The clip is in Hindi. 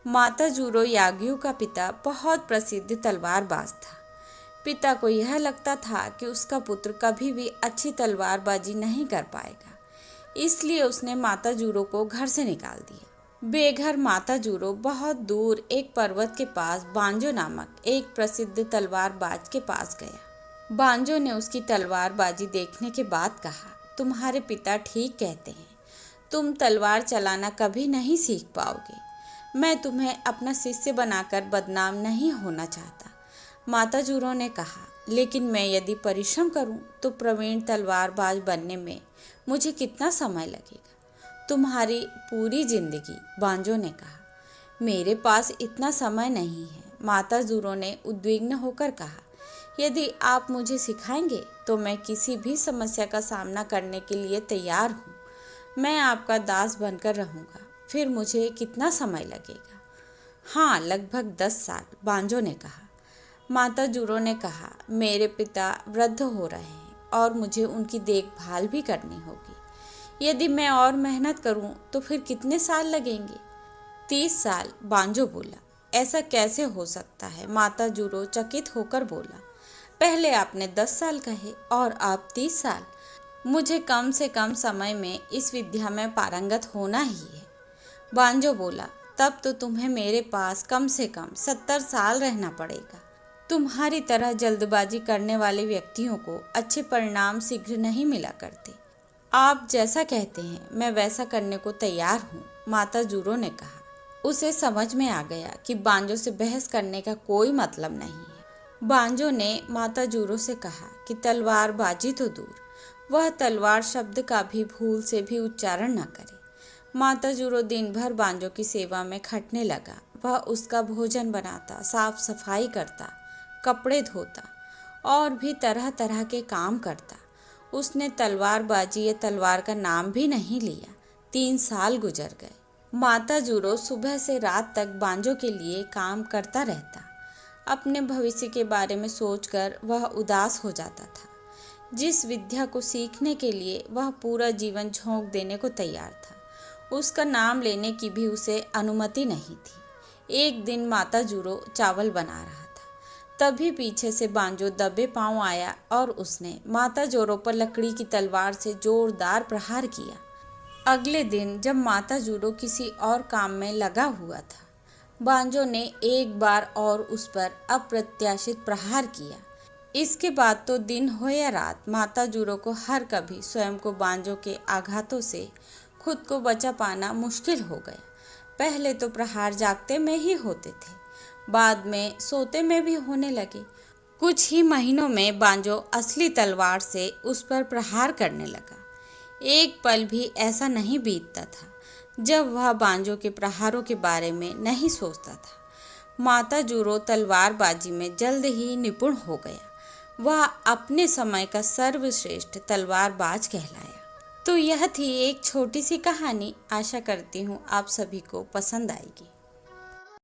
माता जूरो याग्यू का पिता बहुत प्रसिद्ध तलवारबाज था। पिता को यह लगता था कि उसका पुत्र कभी भी अच्छी तलवारबाजी नहीं कर पाएगा, इसलिए उसने माता जूरो को घर से निकाल दिया। बेघर माता जूरो बहुत दूर एक पर्वत के पास बांजो नामक एक प्रसिद्ध तलवारबाज के पास गया। बांजो ने उसकी तलवारबाजी देखने के बाद कहा, तुम्हारे पिता ठीक कहते हैं, तुम तलवार चलाना कभी नहीं सीख पाओगे। मैं तुम्हें अपना शिष्य बनाकर बदनाम नहीं होना चाहता। माता जूरो ने कहा, लेकिन मैं यदि परिश्रम करूं तो प्रवीण तलवारबाज बनने में मुझे कितना समय लगेगा? तुम्हारी पूरी जिंदगी। बांजो ने कहा, मेरे पास इतना समय नहीं है। माता जूरो ने उद्विग्न होकर कहा, यदि आप मुझे सिखाएंगे तो मैं किसी भी समस्या का सामना करने के लिए तैयार हूँ। मैं आपका दास बनकर रहूँगा। फिर मुझे कितना समय लगेगा? हाँ, लगभग 10 साल, बांजो ने कहा। माता जूरो ने कहा, मेरे पिता वृद्ध हो रहे हैं और मुझे उनकी देखभाल भी करनी होगी। यदि मैं और मेहनत करूं तो फिर कितने साल लगेंगे? 30 साल, बांजो बोला। ऐसा कैसे हो सकता है? माता जूरो चकित होकर बोला। पहले आपने 10 साल कहे और अब 30 साल। मुझे कम से कम समय में इस विद्या में पारंगत होना ही है। बांजो बोला, तब तो तुम्हें मेरे पास कम से कम 70 साल रहना पड़ेगा। तुम्हारी तरह जल्दबाजी करने वाले व्यक्तियों को अच्छे परिणाम शीघ्र नहीं मिला करते। आप जैसा कहते हैं मैं वैसा करने को तैयार हूँ, माता जूरो ने कहा। उसे समझ में आ गया कि बांजो से बहस करने का कोई मतलब नहीं है। बांजो ने माता जूरो से कहा कि तलवारबाजी तो दूर, वह तलवार शब्द का भी भूल से भी उच्चारण न करे। माता जूरो दिन भर बांजो की सेवा में खटने लगा। वह उसका भोजन बनाता, साफ सफाई करता, कपड़े धोता और भी तरह तरह के काम करता। उसने तलवारबाजी या तलवार का नाम भी नहीं लिया। 3 साल गुजर गए। माता जूरो सुबह से रात तक बांजो के लिए काम करता रहता। अपने भविष्य के बारे में सोचकर वह उदास हो जाता था। जिस विद्या को सीखने के लिए वह पूरा जीवन झोंक देने को तैयार था, उसका नाम लेने की भी उसे अनुमति नहीं थी। एक दिन माता जूरो चावल बना रहा था, तभी पीछे से बांजो दबे पांव आया और उसने माता जूरो पर लकड़ी की तलवार से जोरदार प्रहार किया। अगले दिन जब माता जूरो किसी और काम में लगा हुआ था, बांजो ने एक बार और उस पर अप्रत्याशित प्रहार किया। इसके बाद तो दिन हो या रात, माता जूरो को हर कभी स्वयं को बांजो के आघातों से खुद को बचा पाना मुश्किल हो गया। पहले तो प्रहार जागते में ही होते थे, बाद में सोते में भी होने लगे। कुछ ही महीनों में बांजो असली तलवार से उस पर प्रहार करने लगा। एक पल भी ऐसा नहीं बीतता था जब वह बांजो के प्रहारों के बारे में नहीं सोचता था। माता जूरो तलवारबाजी में जल्द ही निपुण हो गया। वह अपने समय का सर्वश्रेष्ठ तलवारबाज कहलाया। तो यह थी एक छोटी सी कहानी। आशा करती हूँ आप सभी को पसंद आएगी।